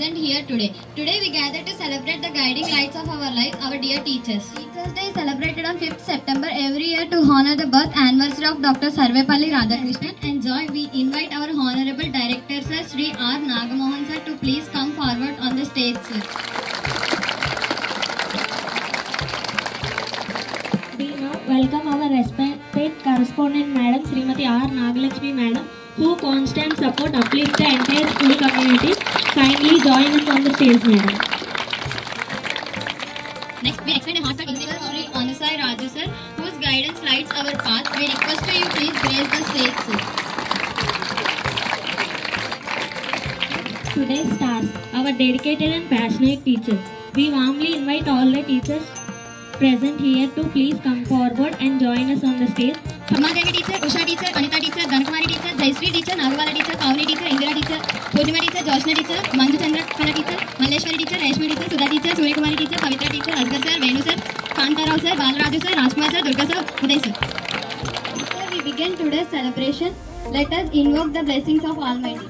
present here today. Today we gather to celebrate the guiding lights of our life, our dear teachers. Teachers Day is celebrated on 5th September every year to honor the birth anniversary of Dr. Sarvepalli Radhakrishnan. And joy, we invite our Honorable Director Sir Sri R. Nagamohan Sir to please come forward on the stage, sir. We now welcome our respected correspondent Madam Srimati R. Nagalakshmi Madam, who constant support uplift the entire school community. Kindly join us on the stage, Madam. Next, we extend a heartfelt thanks to Sri Anusai Raju Sir, whose guidance lights our path. We request you please grace the stage, sir. Today's stars, our dedicated and passionate teachers. We warmly invite all the teachers present here to please come forward and join us on the stage. Padmadevi teacher, Usha teacher, Anita teacher, Dhankumari teacher, Jayashree teacher, Nagavala teacher, Pavani teacher, Indira teacher, Purnima teacher, Joshna teacher, Manju Chandra Kala teacher, Malleshwari teacher, Reshma teacher, Sudha teacher, Surya Kumari teacher, Pavitra teacher, Asgar sir, Venu sir, Kantarao sir, Balaraju sir, Rajkumar sir, Durga sir, Uday sir. Before we begin today's celebration, let us invoke the blessings of Almighty.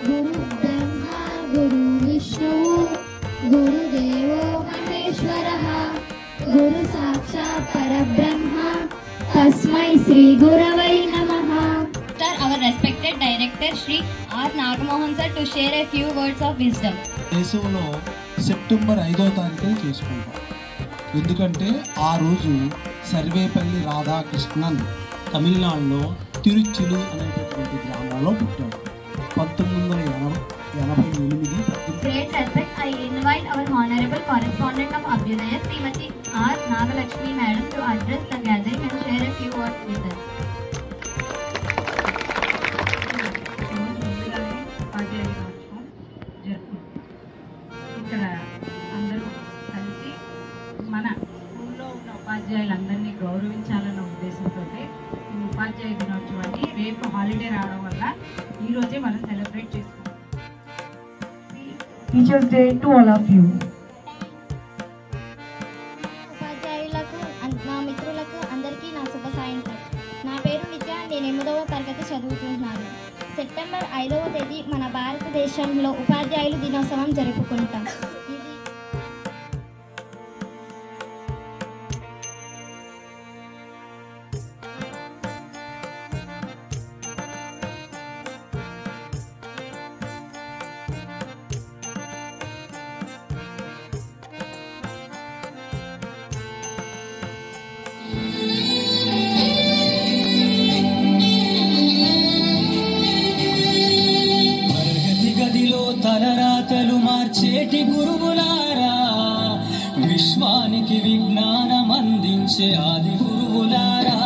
Guru Brahma, Guru Vishnu, Guru Devo Maheshwaraha, Guru Sakshat Parabrahma, Tasmai Sri Guravai Namaha. Sir, our respected director Sri R. Nagamohan Sir to share a few words of wisdom. దేశంలో September 5వ తారీఖున చేసుకుంటాం. ఎందుకంటే ఆ రోజు సర్వేపల్లి రాధాకృష్ణన్ తమిళనాడులో తిరుచిలు అనేటటువంటి గ్రామంలో పుట్టాడు. 1988. Great respect, I invite our honorable correspondent of Abhyudaya, Srimati R. Nagalakshmi Madam, to address the gathering and share a few words with us. ఇక్కడ అందరూ కలిసి మన స్కూల్లో ఉన్న ఉపాధ్యాయులందరినీ గౌరవించాలన్న ఉద్దేశంతో ఈ ఉపాధ్యాయ దినోత్సవాన్ని రేపు హాలిడే రావడం వల్ల ఈరోజే మనం సెలబ్రేట్ చేసుకుంటాం. Teachers day to all of you. ఉపాధ్యాయులకు నా మిత్రులకు అందరికీ నా శుభ సాయంత్రం. నా పేరు నిత్య, నేను 8వ తరగతి చదువుతున్నాను. సెప్టెంబర్ 5వ తేదీ మన భారతదేశంలో ఉపాధ్యాయుల దినోత్సవం జరుపుకుంటాం. తలరాతలు మార్చేటి గురువులారా, విశ్వానికి విజ్ఞానం అందించే ఆది గురువులారా.